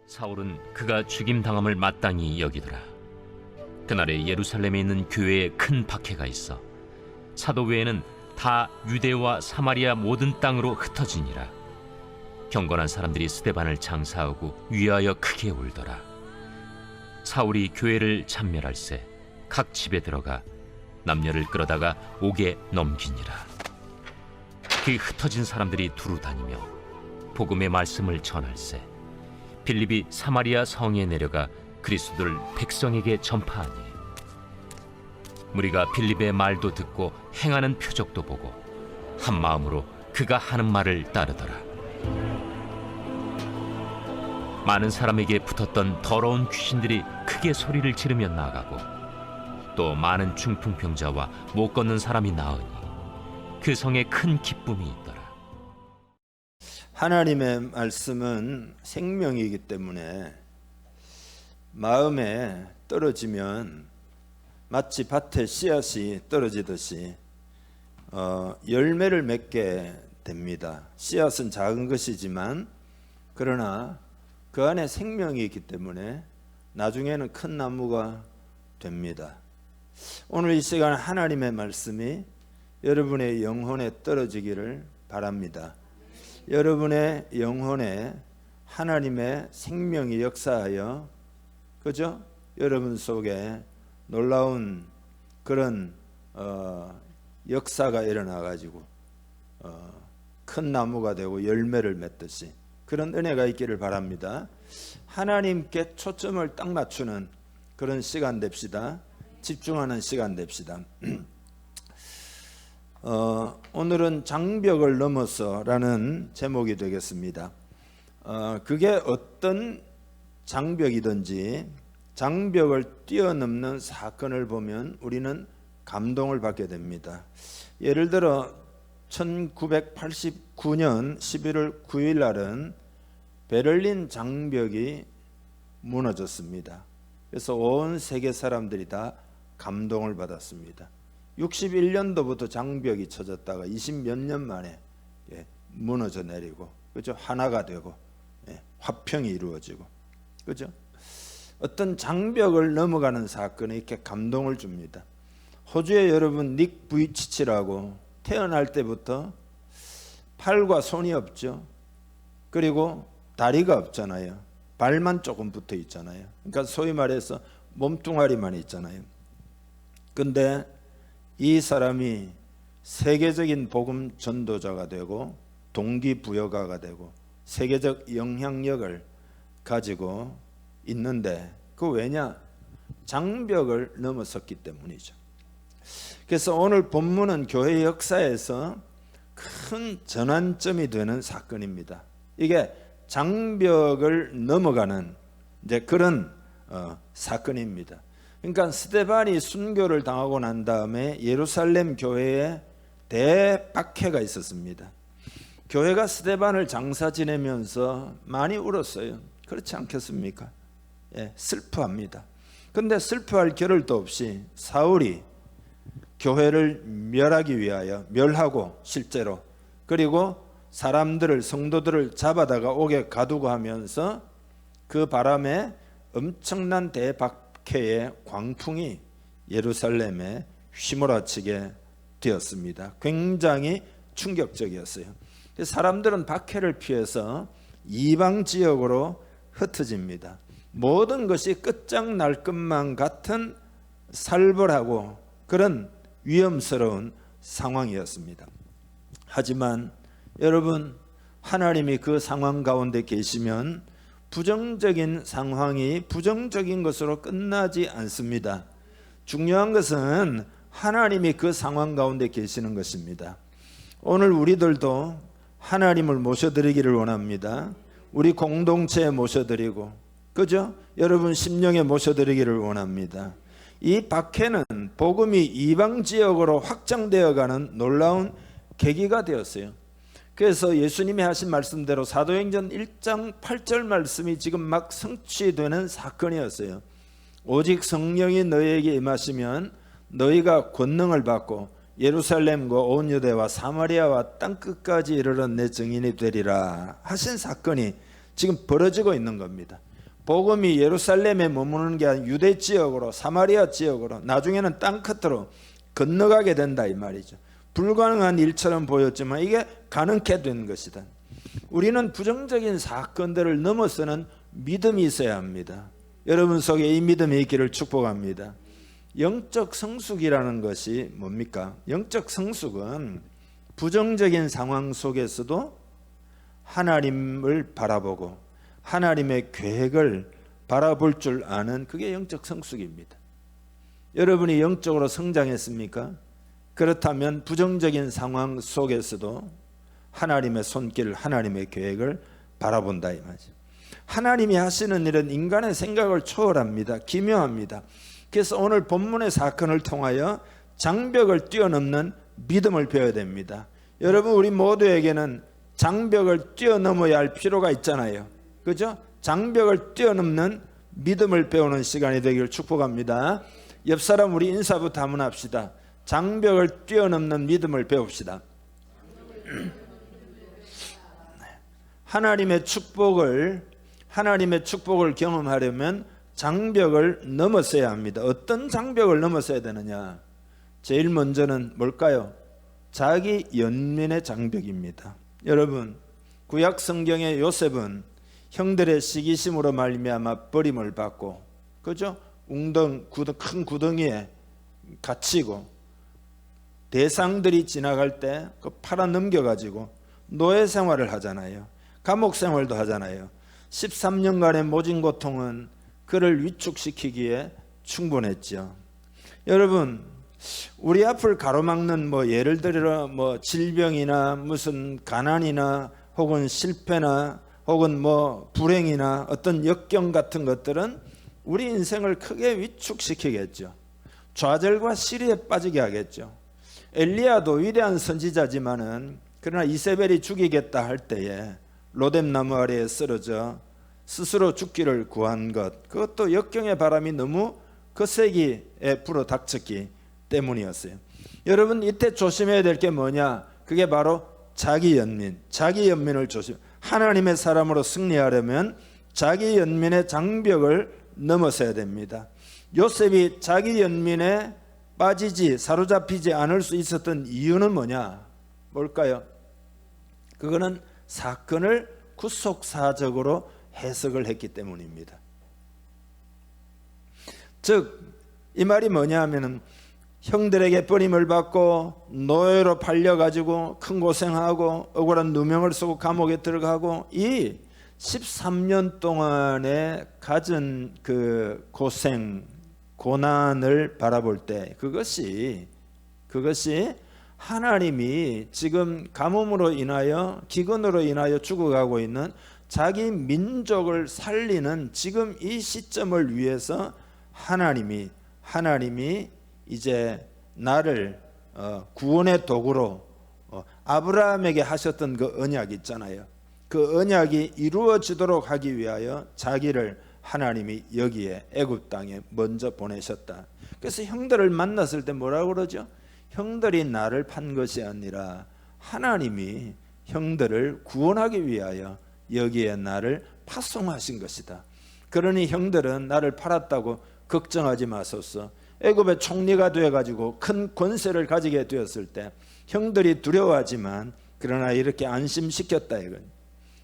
사울은 그가 죽임당함을 마땅히 여기더라. 그날에 예루살렘에 있는 교회에 큰 박해가 있어 사도 외에는 다 유대와 사마리아 모든 땅으로 흩어지니라. 경건한 사람들이 스데반을 장사하고 위하여 크게 울더라. 사울이 교회를 참멸할세 각 집에 들어가 남녀를 끌어다가 옥에 넘기니라. 그 흩어진 사람들이 두루 다니며 복음의 말씀을 전할세 빌립이 사마리아 성에 내려가 그리스도를 백성에게 전파하니 무리가 빌립의 말도 듣고 행하는 표적도 보고 한 마음으로 그가 하는 말을 따르더라. 많은 사람에게 붙었던 더러운 귀신들이 크게 소리를 지르며 나가고 또 많은 중풍병자와 못 걷는 사람이 나으니 그 성에 큰 기쁨이 있더라. 하나님의 말씀은 생명이기 때문에 마음에 떨어지면 마치 밭에 씨앗이 떨어지듯이 열매를 맺게 됩니다. 씨앗은 작은 것이지만 그러나 그 안에 생명이 있기 때문에 나중에는 큰 나무가 됩니다. 오늘 이 시간 하나님의 말씀이 여러분의 영혼에 떨어지기를 바랍니다. 여러분의 영혼에 하나님의 생명이 역사하여 그죠? 여러분 속에 놀라운 그런 역사가 일어나 가지고 큰 나무가 되고 열매를 맺듯이 그런 은혜가 있기를 바랍니다. 하나님께 초점을 딱 맞추는 그런 시간 됩시다. 집중하는 시간 됩시다. 오늘은 장벽을 넘어서라는 제목이 되겠습니다. 그게 어떤 장벽이든지 장벽을 뛰어넘는 사건을 보면 우리는 감동을 받게 됩니다. 예를 들어 1989년 11월 9일 날은 베를린 장벽이 무너졌습니다. 그래서 온 세계 사람들이 다 감동을 받았습니다. 61년도부터 장벽이 쳐졌다가 20몇 년 만에 무너져 내리고 그죠? 하나가 되고 화평이 이루어지고 그죠? 어떤 장벽을 넘어가는 사건이 이렇게 감동을 줍니다. 호주에 여러분 닉 부이치치라고 태어날 때부터 팔과 손이 없죠. 그리고 다리가 없잖아요. 발만 조금 붙어 있잖아요. 그러니까 소위 말해서 몸뚱아리만 있잖아요. 근데 이 사람이 세계적인 복음 전도자가 되고 동기부여가가 되고 세계적 영향력을 가지고 있는데 그 왜냐? 장벽을 넘어섰기 때문이죠. 그래서 오늘 본문은 교회 역사에서 큰 전환점이 되는 사건입니다. 이게 장벽을 넘어가는 이제 그런 사건입니다. 그러니까 스데반이 순교를 당하고 난 다음에 예루살렘 교회에 대박해가 있었습니다. 교회가 스데반을 장사 지내면서 많이 울었어요. 그렇지 않겠습니까? 슬퍼합니다. 근데 슬퍼할 겨를도 없이 사울이 교회를 멸하기 위하여 멸하고 실제로 그리고 사람들을 성도들을 잡아다가 옥에 가두고 하면서 그 바람에 엄청난 대박해의 광풍이 예루살렘에 휘몰아치게 되었습니다. 굉장히 충격적이었어요. 사람들은 박해를 피해서 이방 지역으로 흩어집니다. 모든 것이 끝장날 것만 같은 살벌하고 그런 위험스러운 상황이었습니다. 하지만 여러분 하나님이 그 상황 가운데 계시면 부정적인 상황이 부정적인 것으로 끝나지 않습니다. 중요한 것은 하나님이 그 상황 가운데 계시는 것입니다. 오늘 우리들도 하나님을 모셔드리기를 원합니다. 우리 공동체에 모셔드리고 그죠? 여러분 심령에 모셔드리기를 원합니다. 이 박해는 복음이 이방 지역으로 확장되어가는 놀라운 계기가 되었어요. 그래서 예수님이 하신 말씀대로 사도행전 1장 8절 말씀이 지금 막 성취되는 사건이었어요. 오직 성령이 너희에게 임하시면 너희가 권능을 받고 예루살렘과 온 유대와 사마리아와 땅끝까지 이르러 내 증인이 되리라 하신 사건이 지금 벌어지고 있는 겁니다. 복음이 예루살렘에 머무르는 게 아니라 유대 지역으로, 사마리아 지역으로, 나중에는 땅 끝으로 건너가게 된다 이 말이죠. 불가능한 일처럼 보였지만 이게 가능케 된 것이다. 우리는 부정적인 사건들을 넘어서는 믿음이 있어야 합니다. 여러분 속에 이 믿음이 있기를 축복합니다. 영적 성숙이라는 것이 뭡니까? 영적 성숙은 부정적인 상황 속에서도 하나님을 바라보고 하나님의 계획을 바라볼 줄 아는, 그게 영적 성숙입니다. 여러분이 영적으로 성장했습니까? 그렇다면 부정적인 상황 속에서도 하나님의 손길, 하나님의 계획을 바라본다 이 말이죠. 하나님이 하시는 일은 인간의 생각을 초월합니다. 기묘합니다. 그래서 오늘 본문의 사건을 통하여 장벽을 뛰어넘는 믿음을 배워야 됩니다. 여러분, 우리 모두에게는 장벽을 뛰어넘어야 할 필요가 있잖아요. 그죠? 장벽을 뛰어넘는 믿음을 배우는 시간이 되기를 축복합니다. 옆 사람 우리 인사부터 한번 합시다. 장벽을 뛰어넘는 믿음을 배웁시다. 하나님의 축복을 경험하려면 장벽을 넘어서야 합니다. 어떤 장벽을 넘어서야 되느냐? 제일 먼저는 뭘까요? 자기 연민의 장벽입니다. 여러분, 구약 성경의 요셉은 형들의 시기심으로 말미암아 버림을 받고, 그죠? 큰 구덩이에 갇히고, 대상들이 지나갈 때 그 팔아 넘겨가지고 노예 생활을 하잖아요. 감옥 생활도 하잖아요. 13년간의 모진 고통은 그를 위축시키기에 충분했죠. 여러분, 우리 앞을 가로막는 예를 들어 질병이나 무슨 가난이나 혹은 실패나 혹은 불행이나 어떤 역경 같은 것들은 우리 인생을 크게 위축시키겠죠. 좌절과 시리에 빠지게 하겠죠. 엘리야도 위대한 선지자지만은 그러나 이세벨이 죽이겠다 할 때에 로뎀나무 아래에 쓰러져 스스로 죽기를 구한 것, 그것도 역경의 바람이 너무 거세기에 불어닥쳤기 때문이었어요. 여러분, 이때 조심해야 될 게 뭐냐? 그게 바로 자기 연민을 조심. 하나님의 사람으로 승리하려면 자기 연민의 장벽을 넘어서야 됩니다. 요셉이 자기 연민에 사로잡히지 않을 수 있었던 이유는 뭐냐? 뭘까요? 그거는 사건을 구속사적으로 해석을 했기 때문입니다. 즉, 이 말이 뭐냐 하면은 형들에게 버림을 받고 노예로 팔려가지고 큰 고생하고 억울한 누명을 쓰고 감옥에 들어가고 이 13년 동안에 가진 그 고생, 고난을 바라볼 때 그것이 하나님이 지금 가뭄으로 인하여 기근으로 인하여 죽어가고 있는 자기 민족을 살리는 지금 이 시점을 위해서 하나님이 이제 나를 구원의 도구로 아브라함에게 하셨던 그 언약 있잖아요. 그 언약이 이루어지도록 하기 위하여 자기를 하나님이 여기에 애굽 땅에 먼저 보내셨다. 그래서 형들을 만났을 때 뭐라고 그러죠? 형들이 나를 판 것이 아니라 하나님이 형들을 구원하기 위하여 여기에 나를 파송하신 것이다. 그러니 형들은 나를 팔았다고 걱정하지 마소서. 애굽의 총리가 되어가지고 큰 권세를 가지게 되었을 때 형들이 두려워하지만 그러나 이렇게 안심시켰다 이건.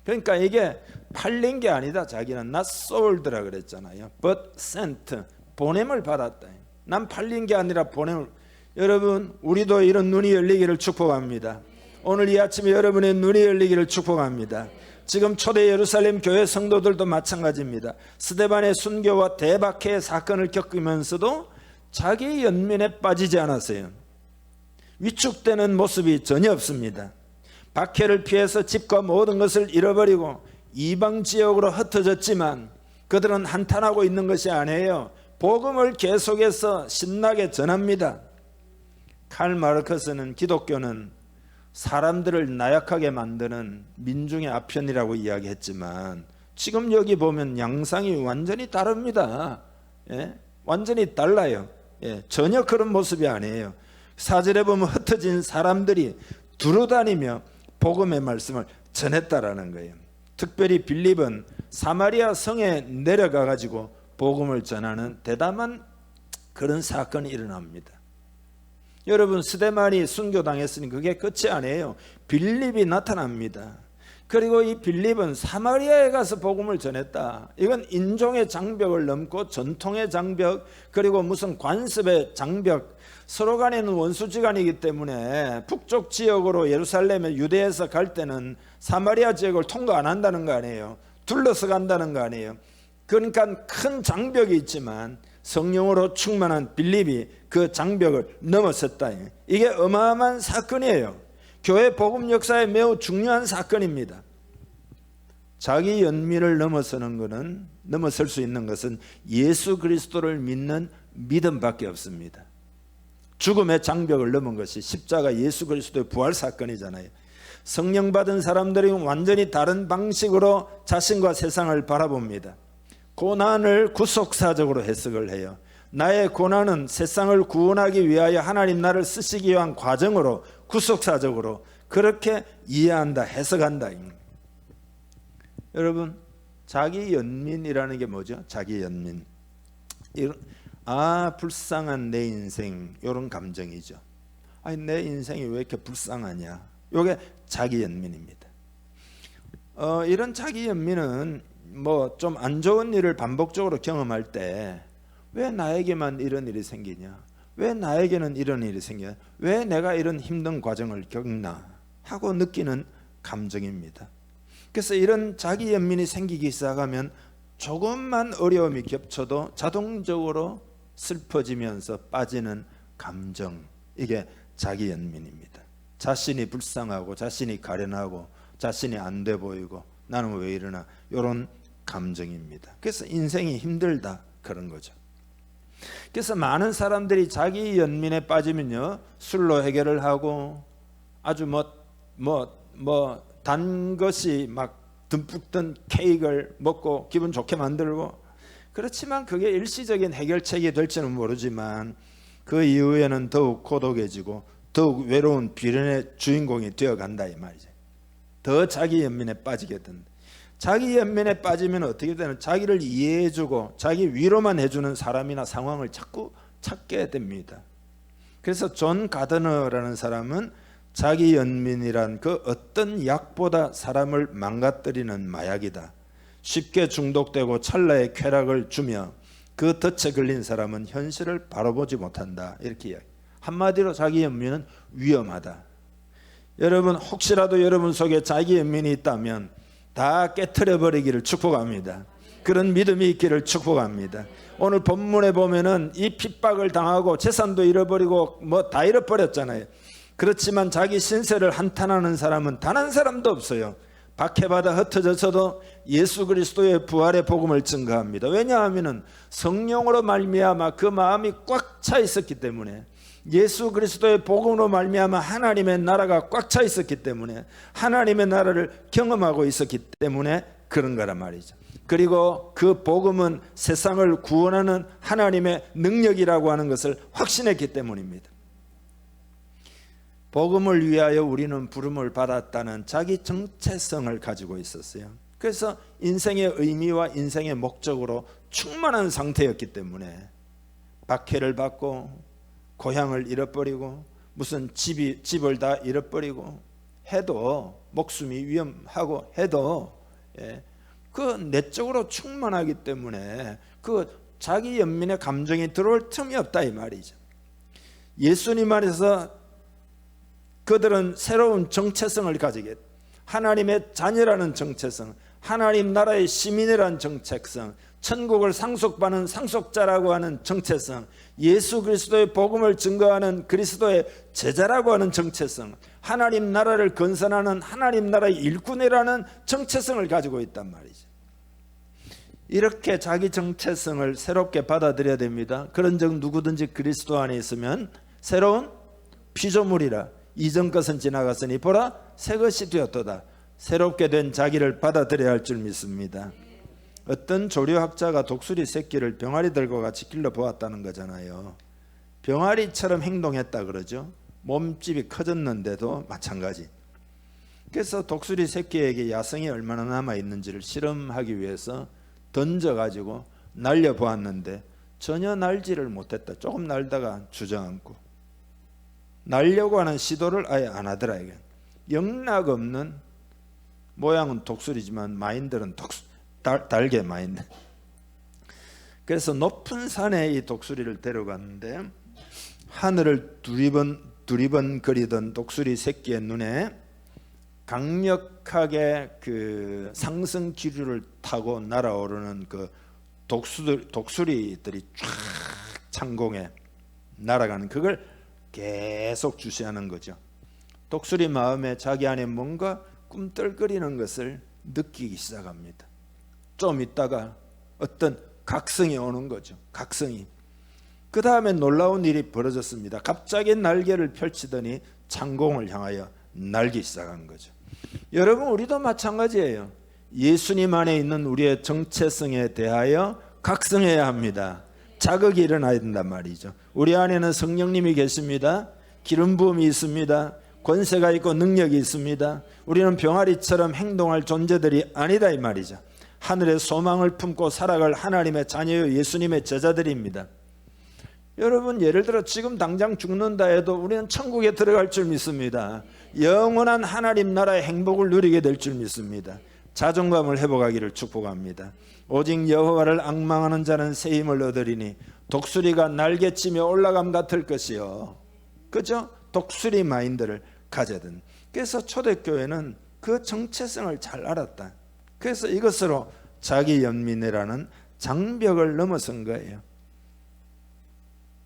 그러니까 이게 팔린 게 아니다. 자기는 not sold라 그랬잖아요. but sent, 보냄을 받았다. 난 팔린 게 아니라 보냄을. 여러분, 우리도 이런 눈이 열리기를 축복합니다. 오늘 이 아침에 여러분의 눈이 열리기를 축복합니다. 지금 초대 예루살렘 교회 성도들도 마찬가지입니다. 스데반의 순교와 대박해의 사건을 겪으면서도 자기 연민에 빠지지 않았어요. 위축되는 모습이 전혀 없습니다. 박해를 피해서 집과 모든 것을 잃어버리고 이방 지역으로 흩어졌지만 그들은 한탄하고 있는 것이 아니에요. 복음을 계속해서 신나게 전합니다. 칼 마르크스는 기독교는 사람들을 나약하게 만드는 민중의 아편이라고 이야기했지만 지금 여기 보면 양상이 완전히 다릅니다. 완전히 달라요. 전혀 그런 모습이 아니에요. 사절에 보면 흩어진 사람들이 두루다니며 복음의 말씀을 전했다라는 거예요. 특별히 빌립은 사마리아 성에 내려가 가지고 복음을 전하는 대담한 그런 사건이 일어납니다. 여러분, 스데반이 순교당했으니 그게 끝이 아니에요. 빌립이 나타납니다. 그리고 이 빌립은 사마리아에 가서 복음을 전했다. 이건 인종의 장벽을 넘고 전통의 장벽, 그리고 무슨 관습의 장벽, 서로 간에는 원수지간이기 때문에 북쪽 지역으로 예루살렘에 유대에서 갈 때는 사마리아 지역을 통과 안 한다는 거 아니에요. 둘러서 간다는 거 아니에요. 그러니까 큰 장벽이 있지만 성령으로 충만한 빌립이 그 장벽을 넘어섰다. 이게 어마어마한 사건이에요. 교회 복음 역사에 매우 중요한 사건입니다. 자기 연민을 넘어설 수 있는 것은 예수 그리스도를 믿는 믿음밖에 없습니다. 죽음의 장벽을 넘은 것이 십자가 예수 그리스도의 부활 사건이잖아요. 성령 받은 사람들이 완전히 다른 방식으로 자신과 세상을 바라봅니다. 고난을 구속사적으로 해석을 해요. 나의 고난은 세상을 구원하기 위하여 하나님 나를 쓰시기 위한 과정으로 구속사적으로 그렇게 이해한다, 해석한다. 여러분, 자기 연민이라는 게 뭐죠? 자기 연민. 불쌍한 내 인생, 이런 감정이죠. 아니, 내 인생이 왜 이렇게 불쌍하냐? 이게 자기 연민입니다. 이런 자기 연민은 뭐 좀 안 좋은 일을 반복적으로 경험할 때 왜 나에게만 이런 일이 생기냐? 왜 나에게는 이런 일이 생기냐? 왜 내가 이런 힘든 과정을 겪나? 하고 느끼는 감정입니다. 그래서 이런 자기 연민이 생기기 시작하면 조금만 어려움이 겹쳐도 자동적으로 슬퍼지면서 빠지는 감정, 이게 자기 연민입니다. 자신이 불쌍하고 자신이 가련하고 자신이 안 돼 보이고 나는 왜 이러나, 이런 감정입니다. 그래서 인생이 힘들다, 그런 거죠. 그래서 많은 사람들이 자기 연민에 빠지면요, 술로 해결을 하고 아주 단 것이 막 듬뿍 든 케이크를 먹고 기분 좋게 만들고, 그렇지만 그게 일시적인 해결책이 될지는 모르지만 그 이후에는 더욱 고독해지고 더욱 외로운 비련의 주인공이 되어간다, 이 말이죠. 더 자기 연민에 빠지게 된다. 자기 연민에 빠지면 어떻게 되는, 자기를 이해해주고 자기 위로만 해주는 사람이나 상황을 자꾸 찾게 됩니다. 그래서 존 가드너라는 사람은 자기 연민이란 그 어떤 약보다 사람을 망가뜨리는 마약이다. 쉽게 중독되고 찰나의 쾌락을 주며 그 덫에 걸린 사람은 현실을 바라보지 못한다, 이렇게 이야기. 한마디로 자기 연민은 위험하다. 여러분, 혹시라도 여러분 속에 자기 연민이 있다면 다 깨트려 버리기를 축복합니다. 그런 믿음이 있기를 축복합니다. 오늘 본문에 보면은 이 핍박을 당하고 재산도 잃어버리고 뭐 다 잃어버렸잖아요. 그렇지만 자기 신세를 한탄하는 사람은 단 한 사람도 없어요. 박해받아 흩어져서도 예수 그리스도의 부활의 복음을 증거합니다. 왜냐하면 성령으로 말미암아 그 마음이 꽉 차 있었기 때문에, 예수 그리스도의 복음으로 말미암아 하나님의 나라가 꽉 차 있었기 때문에, 하나님의 나라를 경험하고 있었기 때문에 그런 거란 말이죠. 그리고 그 복음은 세상을 구원하는 하나님의 능력이라고 하는 것을 확신했기 때문입니다. 복음을 위하여 우리는 부름을 받았다는 자기 정체성을 가지고 있었어요. 그래서 인생의 의미와 인생의 목적으로 충만한 상태였기 때문에 박해를 받고 고향을 잃어버리고 무슨 집을 다 잃어버리고 해도, 목숨이 위험하고 해도 그 내적으로 충만하기 때문에 그 자기 연민의 감정이 들어올 틈이 없다, 이 말이죠. 예수님 안에서 그들은 새로운 정체성을 가지게, 하나님의 자녀라는 정체성, 하나님 나라의 시민이라는 정체성, 천국을 상속받는 상속자라고 하는 정체성, 예수 그리스도의 복음을 증거하는 그리스도의 제자라고 하는 정체성, 하나님 나라를 건설하는 하나님 나라의 일꾼이라는 정체성을 가지고 있단 말이죠. 이렇게 자기 정체성을 새롭게 받아들여야 됩니다. 그런 적 누구든지 그리스도 안에 있으면 새로운 피조물이라, 이전 것은 지나갔으니 보라 새 것이 되었도다. 새롭게 된 자기를 받아들여야 할 줄 믿습니다. 어떤 조류학자가 독수리 새끼를 병아리 들과 같이 길러보았다는 거잖아요. 병아리처럼 행동했다 그러죠. 몸집이 커졌는데도 마찬가지. 그래서 독수리 새끼에게 야성이 얼마나 남아 있는지를 실험하기 위해서 던져가지고 날려보았는데 전혀 날지를 못했다. 조금 날다가 주저앉고 날려고 하는 시도를 아예 안 하더라. 이게 영락 없는, 모양은 독수리지만 마인드는 달개 마인드. 그래서 높은 산에 이 독수리를 데려갔는데 하늘을 두리번거리던 독수리 새끼의 눈에 강력하게 그 상승 기류를 타고 날아오르는 그 독수리들이 쫙 창공에 날아가는, 그걸 계속 주시하는 거죠. 독수리 마음에 자기 안에 뭔가 꿈틀거리는 것을 느끼기 시작합니다. 좀 있다가 어떤 각성이 오는 거죠. 각성이. 그 다음에 놀라운 일이 벌어졌습니다. 갑자기 날개를 펼치더니 창공을 향하여 날기 시작한 거죠. 여러분, 우리도 마찬가지예요. 예수님 안에 있는 우리의 정체성에 대하여 각성해야 합니다. 자극이 일어나야 된단 말이죠. 우리 안에는 성령님이 계십니다. 기름 부음이 있습니다. 권세가 있고 능력이 있습니다. 우리는 병아리처럼 행동할 존재들이 아니다 이 말이죠. 하늘의 소망을 품고 살아갈 하나님의 자녀요 예수님의 제자들입니다. 여러분, 예를 들어 지금 당장 죽는다 해도 우리는 천국에 들어갈 줄 믿습니다. 영원한 하나님 나라의 행복을 누리게 될 줄 믿습니다. 자존감을 회복하기를 축복합니다. 오직 여호와를 앙망하는 자는 새 힘을 얻으리니 독수리가 날개치며 올라감 같을 것이요. 그죠? 독수리 마인드를 가져든. 그래서 초대교회는 그 정체성을 잘 알았다. 그래서 이것으로 자기 연민이라는 장벽을 넘어선 거예요.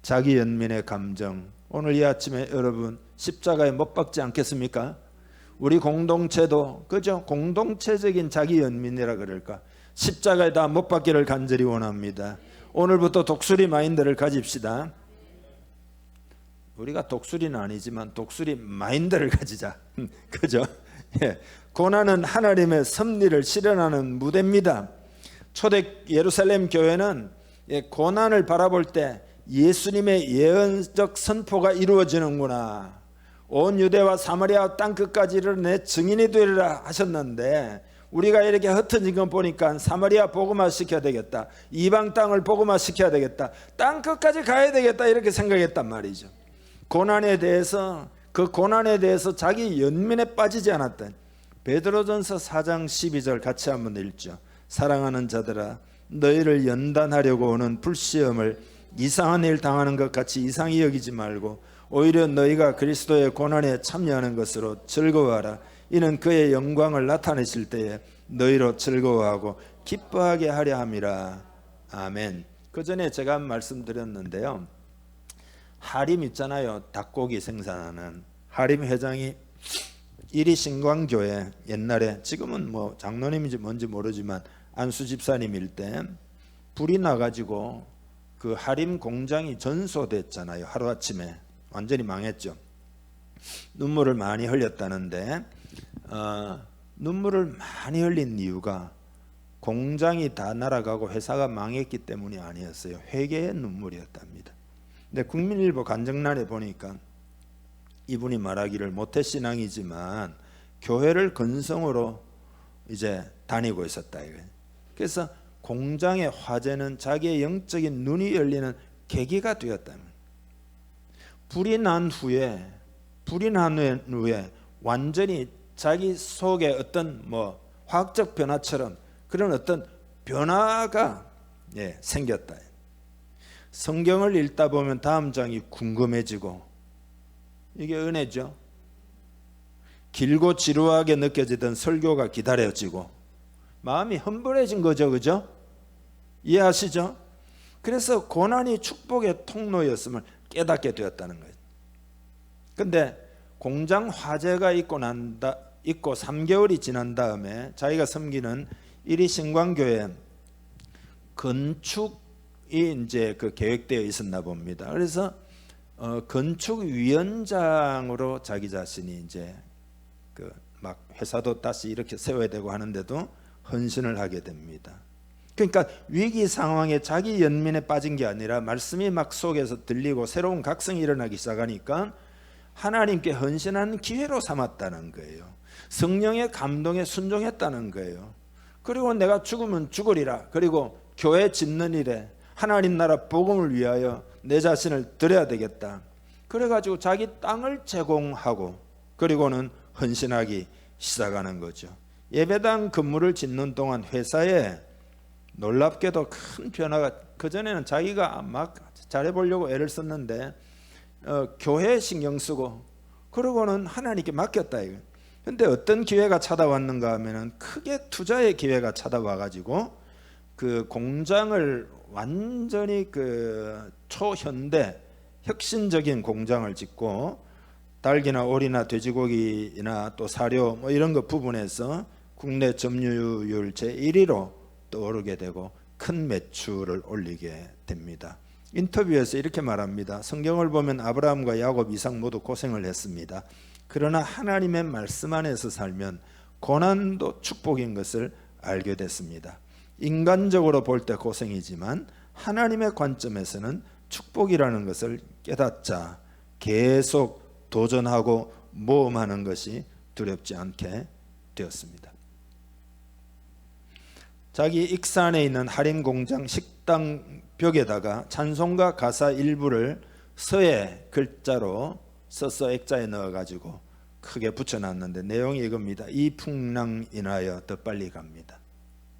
자기 연민의 감정. 오늘 이 아침에 여러분 십자가에 못 박지 않겠습니까? 우리 공동체도 그죠? 공동체적인 자기 연민이라 그럴까? 십자가에 다 못 박기를 간절히 원합니다. 오늘부터 독수리 마인드를 가집시다. 우리가 독수리는 아니지만 독수리 마인드를 가지자. 그죠? 예. 고난은 하나님의 섭리를 실현하는 무대입니다. 초대 예루살렘 교회는 고난을 바라볼 때 예수님의 예언적 선포가 이루어지는구나. 온 유대와 사마리아 땅끝까지 이르러 내 증인이 되리라 하셨는데, 우리가 이렇게 흩어진 건 보니까 사마리아 복음화 시켜야 되겠다, 이방 땅을 복음화 시켜야 되겠다, 땅끝까지 가야 되겠다 이렇게 생각했단 말이죠. 고난에 대해서, 그 고난에 대해서 자기 연민에 빠지지 않았다. 베드로전서 4장 12절 같이 한번 읽죠. 사랑하는 자들아, 너희를 연단하려고 오는 불시험을 이상한 일 당하는 것 같이 이상히 여기지 말고 오히려 너희가 그리스도의 고난에 참여하는 것으로 즐거워하라. 이는 그의 영광을 나타내실 때에 너희로 즐거워하고 기뻐하게 하려 함이라. 아멘. 그 전에 제가 말씀드렸는데요, 하림 있잖아요. 닭고기 생산하는 하림 회장이 이리신광교회, 옛날에, 지금은 뭐 장로님인지 뭔지 모르지만 안수 집사님일 때 불이 나가지고 그 하림 공장이 전소됐잖아요. 하루아침에 완전히 망했죠. 눈물을 많이 흘렸다는데 눈물을 많이 흘린 이유가 공장이 다 날아가고 회사가 망했기 때문이 아니었어요. 회개의 눈물이었답니다. 근데 국민일보 간정란에 보니까 이분이 말하기를 모태신앙이지만 교회를 근성으로 이제 다니고 있었다 이거예요. 그래서 공장의 화재는 자기의 영적인 눈이 열리는 계기가 되었다. 불이 난 후에 완전히 자기 속에 어떤 뭐 화학적 변화처럼 그런 어떤 변화가 생겼다. 성경을 읽다 보면 다음 장이 궁금해지고, 이게 은혜죠. 길고 지루하게 느껴지던 설교가 기다려지고 마음이 humble 거죠. 그죠? 이해하시죠? 그래서 고난이 축복의 통로였음을 깨닫게 되었다는 거예요. 근데 공장 화재가 있고 3개월이 지난 다음에 자기가 섬기는 이리신광교회 건축이 이제 그 계획되어 있었나 봅니다. 그래서 건축위원장으로 자기 자신이 이제 그 막 회사도 다시 이렇게 세워야 되고 하는데도 헌신을 하게 됩니다. 그러니까 위기 상황에 자기 연민에 빠진 게 아니라 말씀이 막 속에서 들리고 새로운 각성이 일어나기 시작하니까 하나님께 헌신하는 기회로 삼았다는 거예요. 성령의 감동에 순종했다는 거예요. 그리고 내가 죽으면 죽으리라. 그리고 교회 짓는 일에 하나님 나라 복음을 위하여 내 자신을 드려야 되겠다. 그래가지고 자기 땅을 제공하고 그리고는 헌신하기 시작하는 거죠. 예배당 건물을 짓는 동안 회사에 놀랍게도 큰 변화가, 그전에는 자기가 막 잘해보려고 애를 썼는데 교회에 신경 쓰고 그러고는 하나님께 맡겼다 이거. 근데 어떤 기회가 찾아왔는가 하면은 크게 투자의 기회가 찾아와가지고 그 공장을 완전히 그 초현대 혁신적인 공장을 짓고 닭이나 오리나 돼지고기나 또 사료 뭐 이런 것 부분에서 국내 점유율 제1위로 떠오르게 되고 큰 매출을 올리게 됩니다. 인터뷰에서 이렇게 말합니다. 성경을 보면 아브라함과 야곱, 이삭 모두 고생을 했습니다. 그러나 하나님의 말씀 안에서 살면 고난도 축복인 것을 알게 됐습니다. 인간적으로 볼 때 고생이지만 하나님의 관점에서는 축복이라는 것을 깨닫자 계속 도전하고 모험하는 것이 두렵지 않게 되었습니다. 자기 익산에 있는 할인 공장 식당 벽에다가 찬송가 가사 일부를 서예 글자로 써서 액자에 넣어가지고 크게 붙여놨는데 내용이 이겁니다. 이 풍랑 인하여 더 빨리 갑니다.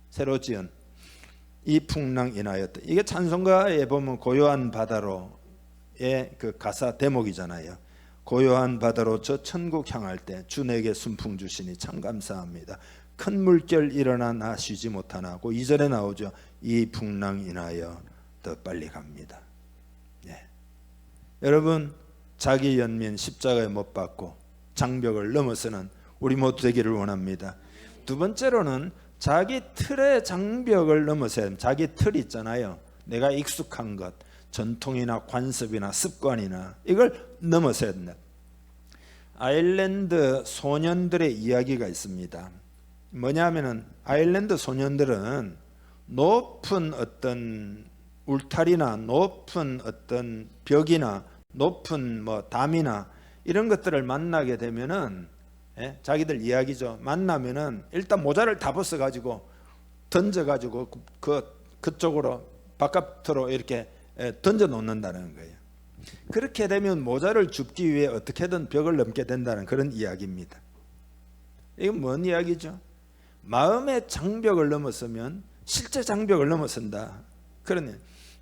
새로 지은 이 풍랑 인하여 더. 이게 찬송가에 보면 고요한 바다로의 그 가사 대목이잖아요. 고요한 바다로 저 천국 향할 때 주 내게 순풍 주시니 참 감사합니다. 큰 물결 일어나 나 쉬지 못하나고 2절에 나오죠. 이 풍랑 인하여 더 빨리 갑니다. 네. 여러분 자기 연민 십자가에 못 박고 장벽을 넘어서는 우리 모두 되기를 원합니다. 두 번째로는 자기 틀의 장벽을 넘어서야 자기 틀 있잖아요. 내가 익숙한 것, 전통이나 관습이나 습관이나 이걸 넘어서야 된다. 아일랜드 소년들의 이야기가 있습니다. 뭐냐면은 아일랜드 소년들은 높은 어떤 울타리나 높은 어떤 벽이나 높은 뭐 담이나 이런 것들을 만나게 되면은 자기들 이야기죠. 만나면은 일단 모자를 다 벗어 가지고 던져 가지고 그쪽으로 바깥으로 이렇게 던져 놓는다는 거예요. 그렇게 되면 모자를 줍기 위해 어떻게든 벽을 넘게 된다는 그런 이야기입니다. 이건 뭔 이야기죠? 마음의 장벽을 넘어서면 실제 장벽을 넘어선다.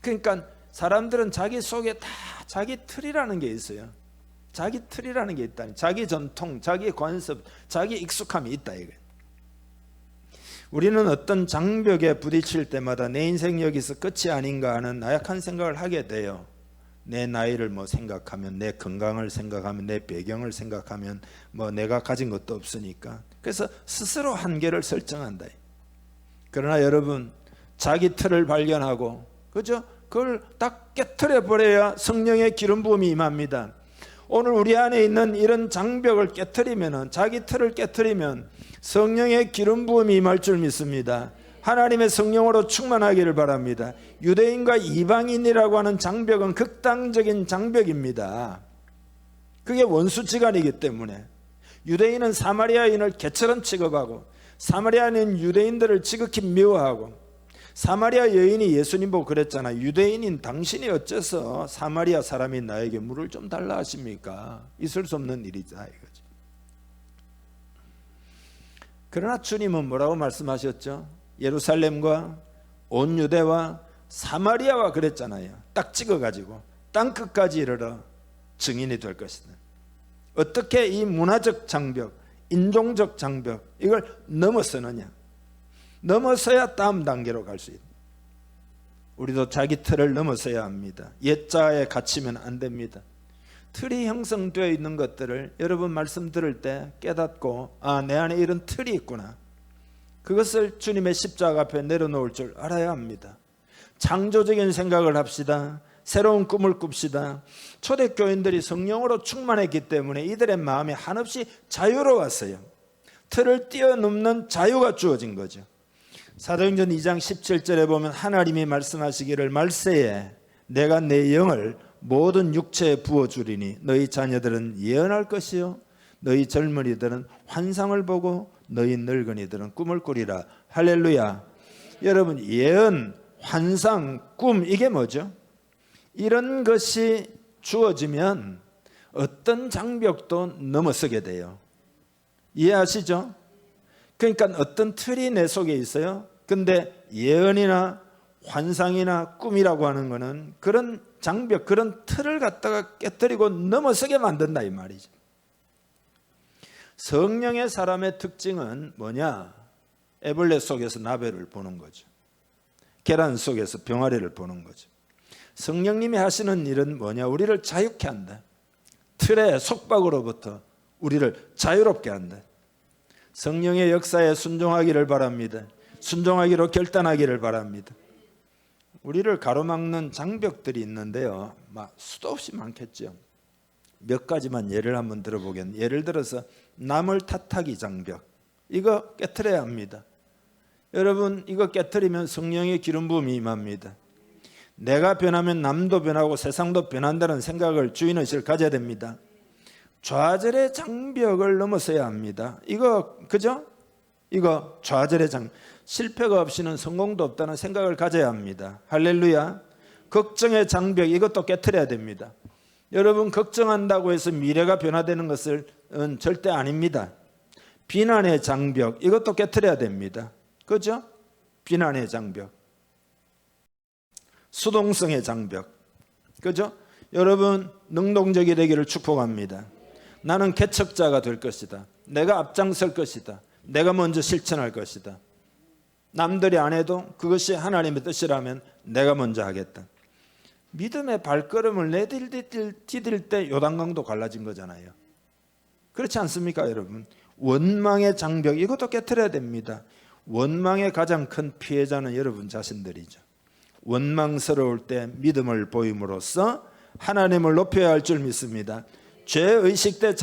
그러니까 사람들은 자기 속에 다 자기 틀이라는 게 있어요. 자기 틀이라는 게 있다니. 자기 전통, 자기 관습, 자기 익숙함이 있다 이거예요. 우리는 어떤 장벽에 부딪힐 때마다 내 인생 여기서 끝이 아닌가 하는 나약한 생각을 하게 돼요. 내 나이를 뭐 생각하면, 내 건강을 생각하면, 내 배경을 생각하면 뭐 내가 가진 것도 없으니까. 그래서 스스로 한계를 설정한다. 그러나 여러분 자기 틀을 발견하고 그죠? 그걸 딱 깨트려 버려야 성령의 기름 부음이 임합니다. 오늘 우리 안에 있는 이런 장벽을 깨트리면은, 자기 틀을 깨트리면 성령의 기름 부음이 임할 줄 믿습니다. 하나님의 성령으로 충만하기를 바랍니다. 유대인과 이방인이라고 하는 장벽은 극단적인 장벽입니다. 그게 원수지간이기 때문에 유대인은 사마리아인을 개처럼 취급하고 사마리아인은 유대인들을 지극히 미워하고, 사마리아 여인이 예수님 보고 그랬잖아요. 유대인인 당신이 어째서 사마리아 사람인 나에게 물을 좀 달라 하십니까? 있을 수 없는 일이다 이거죠. 그러나 주님은 뭐라고 말씀하셨죠? 예루살렘과 온 유대와 사마리아와 그랬잖아요. 딱 찍어가지고 땅끝까지 이르러 증인이 될 것이다. 어떻게 이 문화적 장벽, 인종적 장벽 이걸 넘어서느냐? 넘어서야 다음 단계로 갈 수 있다. 우리도 자기 틀을 넘어서야 합니다. 옛자에 갇히면 안 됩니다. 틀이 형성되어 있는 것들을 여러분 말씀 들을 때 깨닫고, 아, 내 안에 이런 틀이 있구나. 그것을 주님의 십자가 앞에 내려놓을 줄 알아야 합니다. 창조적인 생각을 합시다. 새로운 꿈을 꿉시다. 초대교인들이 성령으로 충만했기 때문에 이들의 마음이 한없이 자유로웠어요. 틀을 뛰어넘는 자유가 주어진 거죠. 사도행전 2장 17절에 보면 하나님이 말씀하시기를 말세에 내가 내 영을 모든 육체에 부어주리니 너희 자녀들은 예언할 것이요 너희 젊은이들은 환상을 보고 너희 늙은이들은 꿈을 꾸리라. 할렐루야. 여러분, 예언, 환상, 꿈, 이게 뭐죠? 이런 것이 주어지면 어떤 장벽도 넘어서게 돼요. 이해하시죠? 그러니까 어떤 틀이 내 속에 있어요. 근데 예언이나 환상이나 꿈이라고 하는 거는 그런 장벽, 그런 틀을 갖다가 깨뜨리고 넘어서게 만든다 이 말이죠. 성령의 사람의 특징은 뭐냐? 애벌레 속에서 나베를 보는 거죠. 계란 속에서 병아리를 보는 거죠. 성령님이 하시는 일은 뭐냐? 우리를 자유케 한다. 틀의 속박으로부터 우리를 자유롭게 한다. 성령의 역사에 순종하기를 바랍니다. 순종하기로 결단하기를 바랍니다. 우리를 가로막는 장벽들이 있는데요, 수도 없이 많겠죠. 몇 가지만 예를 한번 들어보겠습니다. 예를 들어서 남을 탓하기 장벽, 이거 깨트려야 합니다. 여러분, 이거 깨트리면 성령의 기름 부음이 임합니다. 내가 변하면 남도 변하고 세상도 변한다는 생각을 주인의식을 가져야 됩니다. 좌절의 장벽을 넘어서야 합니다. 이거 그죠? 이거 좌절의 장벽. 실패가 없이는 성공도 없다는 생각을 가져야 합니다. 할렐루야. 걱정의 장벽, 이것도 깨트려야 됩니다. 여러분, 걱정한다고 해서 미래가 변화되는 것은 절대 아닙니다. 비난의 장벽, 이것도 깨트려야 됩니다. 그죠? 비난의 장벽. 수동성의 장벽, 그죠? 여러분, 능동적이 되기를 축복합니다. 나는 개척자가 될 것이다. 내가 앞장설 것이다. 내가 먼저 실천할 것이다. 남들이 안 해도 그것이 하나님의 뜻이라면 내가 먼저 하겠다. 믿음의 발걸음을 내디딜 때 요단강도 갈라진 거잖아요. 그렇지 않습니까, 여러분? 원망의 장벽, 이것도 깨트려야 됩니다. 원망의 가장 큰 피해자는 여러분 자신들이죠. 원망스러울 때 믿음을 보임으로써 하나님을 높여야 할 줄 믿습니다. 죄의식의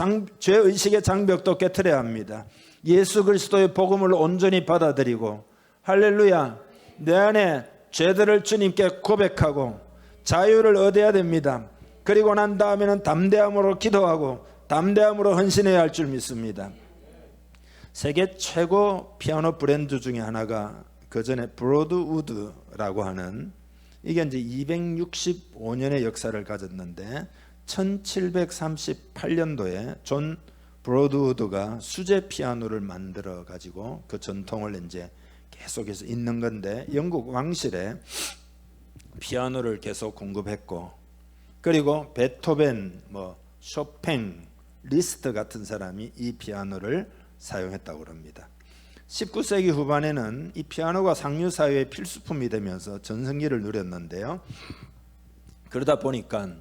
장벽도 깨트려야 합니다. 예수 그리스도의 복음을 온전히 받아들이고, 할렐루야, 내 안에 죄들을 주님께 고백하고 자유를 얻어야 됩니다. 그리고 난 다음에는 담대함으로 기도하고 담대함으로 헌신해야 할 줄 믿습니다. 세계 최고 피아노 브랜드 중에 하나가 그 전에 브로드우드라고 하는, 이게 이제 265년의 역사를 가졌는데 1738년도에 존 브로드우드가 수제 피아노를 만들어 가지고 그 전통을 이제 계속해서 있는 건데, 영국 왕실에 피아노를 계속 공급했고, 그리고 베토벤, 쇼팽, 리스트 같은 사람이 이 피아노를 사용했다고 합니다. 19세기 후반에는 이 피아노가 상류 사회의 필수품이 되면서 전성기를 누렸는데요. 그러다 보니까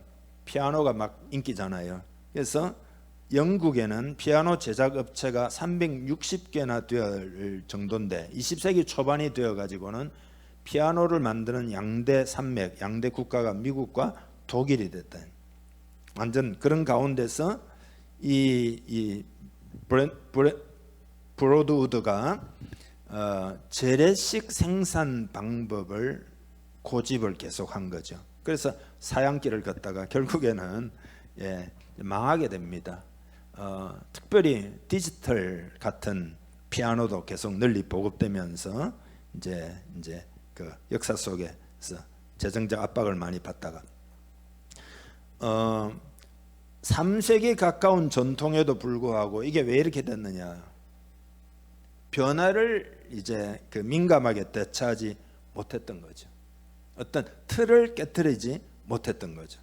피아노가 막 인기잖아요. 그래서 영국에는 피아노 제작 업체가 360개나 될 정도인데 20세기 초반이 되어 가지고는 피아노를 만드는 양대 산맥, 양대 국가가 미국과 독일이 됐다. 완전 그런 가운데서 이 브로드우드가 재래식 생산 방법을 고집을 계속한 거죠. 그래서 사양길을 걷다가 결국에는 망하게 됩니다. 특별히 디지털 같은 피아노도 계속 널리 보급되면서 이제 그 역사 속에서 재정적 압박을 많이 받다가 3세기 가까운 전통에도 불구하고 이게 왜 이렇게 됐느냐? 변화를 이제 그 민감하게 대처하지 못했던 거죠. 어떤 틀을 깨트리지 못했던 거죠.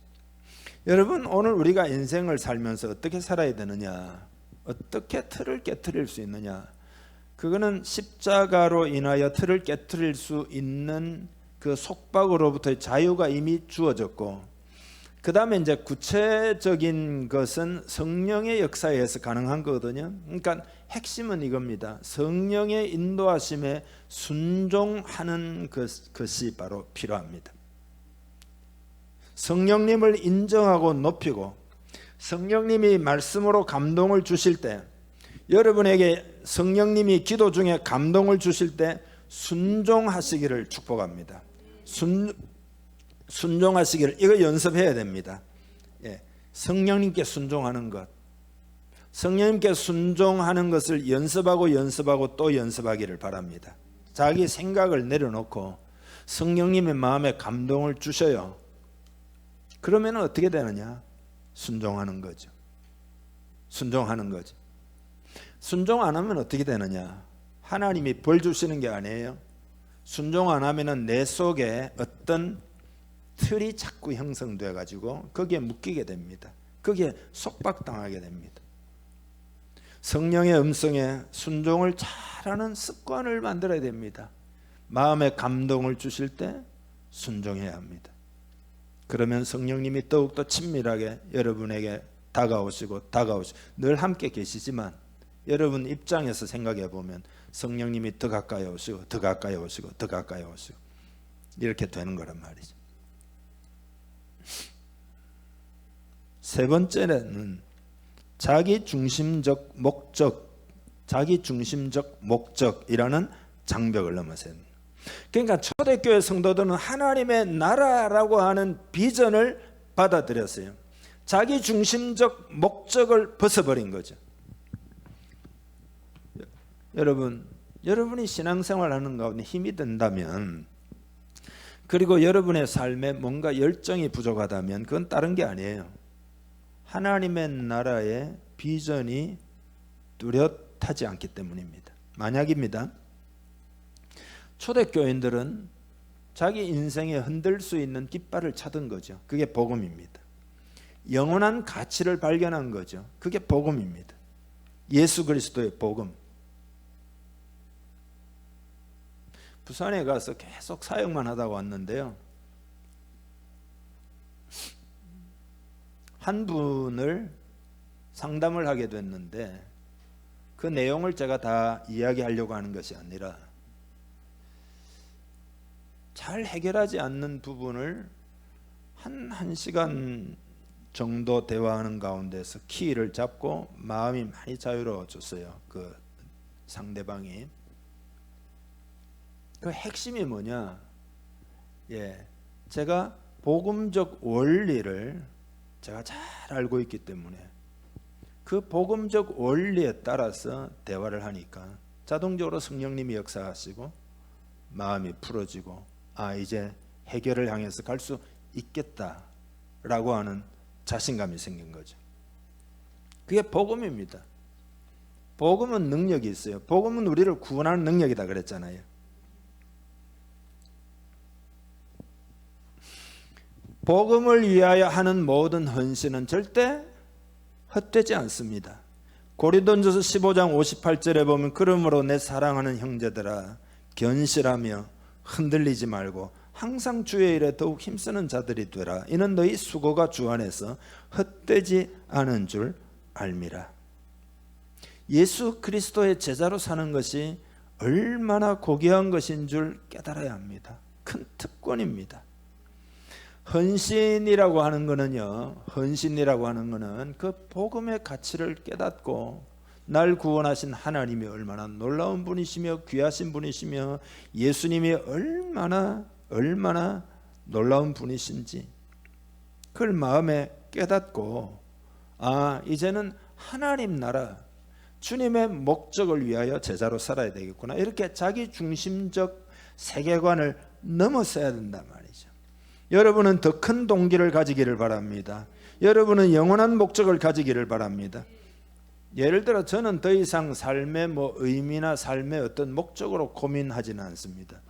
여러분, 오늘 우리가 인생을 살면서 어떻게 살아야 되느냐? 어떻게 틀을 깨트릴 수 있느냐? 그거는 십자가로 인하여 틀을 깨트릴 수 있는 그 속박으로부터의 자유가 이미 주어졌고, 그 다음에 이제 구체적인 것은 성령의 역사에 의해서 가능한 거거든요. 그러니까 핵심은 이겁니다. 성령의 인도하심에 순종하는 것이 바로 필요합니다. 성령님을 인정하고 높이고, 성령님이 말씀으로 감동을 주실 때, 여러분에게 성령님이 기도 중에 감동을 주실 때 순종하시기를 축복합니다. 순종하시기를, 이거 연습해야 됩니다. 예, 성령님께 순종하는 것, 성령님께 순종하는 것을 연습하고 또 연습하기를 바랍니다. 자기 생각을 내려놓고 성령님의 마음에 감동을 주셔요. 그러면 어떻게 되느냐? 순종하는 거죠. 순종하는 거죠. 순종 안 하면 어떻게 되느냐? 하나님이 벌 주시는 게 아니에요. 순종 안 하면은 내 속에 어떤 틀이 자꾸 형성돼 가지고 거기에 묶이게 됩니다. 거기에 속박당하게 됩니다. 성령의 음성에 순종을 잘하는 습관을 만들어야 됩니다. 마음에 감동을 주실 때 순종해야 합니다. 그러면 성령님이 더욱더 친밀하게 여러분에게 다가오시고 늘 함께 계시지만 여러분 입장에서 생각해 보면 성령님이 더 가까이 오시고 이렇게 되는 거란 말이죠. 세 번째는 자기 중심적 목적이라는 장벽을 넘어서야 합니다. 그러니까 초대교회 성도들은 하나님의 나라라고 하는 비전을 받아들였어요. 자기 중심적 목적을 벗어버린 거죠. 여러분이 신앙생활 하는 가운데 힘이 든다면, 그리고 여러분의 삶에 뭔가 열정이 부족하다면 그건 다른 게 아니에요. 하나님의 나라의 비전이 뚜렷하지 않기 때문입니다. 만약입니다. 초대교인들은 자기 인생에 흔들 수 있는 깃발을 찾은 거죠. 그게 복음입니다. 영원한 가치를 발견한 거죠. 그게 복음입니다. 예수 그리스도의 복음. 부산에 가서 계속 사역만 하다 왔는데요. 한 분을 상담을 하게 됐는데 그 내용을 제가 다 이야기하려고 하는 것이 아니라 잘 해결하지 않는 부분을 한 시간 정도 대화하는 가운데서 키를 잡고 마음이 많이 자유로워졌어요. 그 상대방이. 그 핵심이 뭐냐? 제가 복음적 원리를 제가 잘 알고 있기 때문에 그 복음적 원리에 따라서 대화를 하니까 자동적으로 성령님이 역사하시고 마음이 풀어지고 이제 해결을 향해서 갈 수 있겠다라고 하는 자신감이 생긴 거죠. 그게 복음입니다. 복음은 능력이 있어요. 복음은 우리를 구원하는 능력이다 그랬잖아요. 복음을 위하여 하는 모든 헌신은 절대 헛되지 않습니다. 고린도전서 15장 58절에 보면 그러므로 내 사랑하는 형제들아 견실하며 흔들리지 말고 항상 주의 일에 더욱 힘쓰는 자들이 되라. 이는 너희 수고가 주 안에서 헛되지 않은 줄 알미라. 예수 그리스도의 제자로 사는 것이 얼마나 고귀한 것인 줄 깨달아야 합니다. 큰 특권입니다. 헌신이라고 하는 거는 그 복음의 가치를 깨닫고 날 구원하신 하나님이 얼마나 놀라운 분이시며 귀하신 분이시며 예수님이 얼마나 놀라운 분이신지 그걸 마음에 깨닫고 이제는 하나님 나라 주님의 목적을 위하여 제자로 살아야 되겠구나, 이렇게 자기 중심적 세계관을 넘어서야 된단 말이죠. 여러분은 더 큰 동기를 가지기를 바랍니다. 여러분은 영원한 목적을 가지기를 바랍니다. 예를 들어 저는 더 이상 삶의 의미나 삶의 어떤 목적으로 고민하지는 않습니다.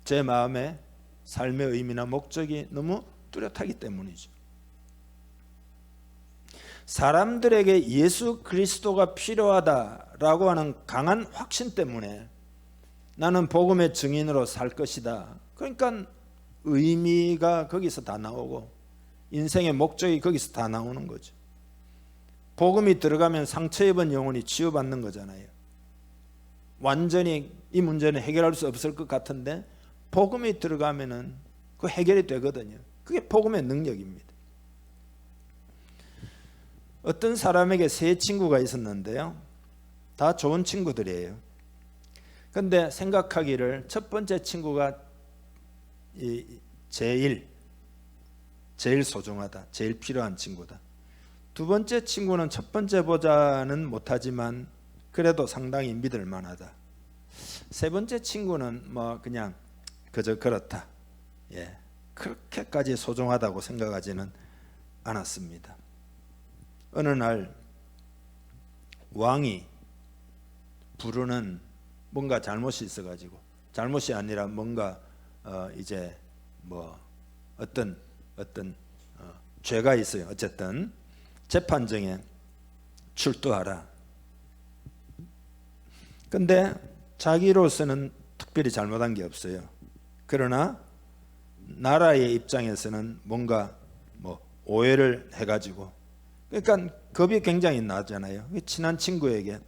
제 마음에 삶의 의미나 목적이 너무 뚜렷하기 때문이죠. 사람들에게 예수 그리스도가 필요하다라고 하는 강한 확신 때문에 나는 복음의 증인으로 살 것이다. 그러니까 의미가 거기서 다 나오고 인생의 목적이 거기서 다 나오는 거죠. 복음이 들어가면 상처 입은 영혼이 치유받는 거잖아요. 완전히 이 문제는 해결할 수 없을 것 같은데 복음이 들어가면은 그 해결이 되거든요. 그게 복음의 능력입니다. 어떤 사람에게 세 친구가 있었는데요. 다 좋은 친구들이에요. 근데 생각하기를 첫 번째 친구가 제일 소중하다, 제일 필요한 친구다. 두 번째 친구는 첫 번째보다는 못하지만 그래도 상당히 믿을 만하다. 세 번째 친구는 뭐 그냥 그저 그렇다. 그렇게까지 소중하다고 생각하지는 않았습니다. 어느 날 왕이 부르는 뭔가 잘못이 있어가지고, 잘못이 아니라 뭔가 이제 뭐 어떤 죄가 있어요. 어쨌든 재판정에 출두하라. 근데 자기로서는 특별히 잘못한 게 없어요. 그러나 나라의 입장에서는 뭔가 뭐 오해를 해가지고, 그러니까 겁이 굉장히 나잖아요. 친한 친구에게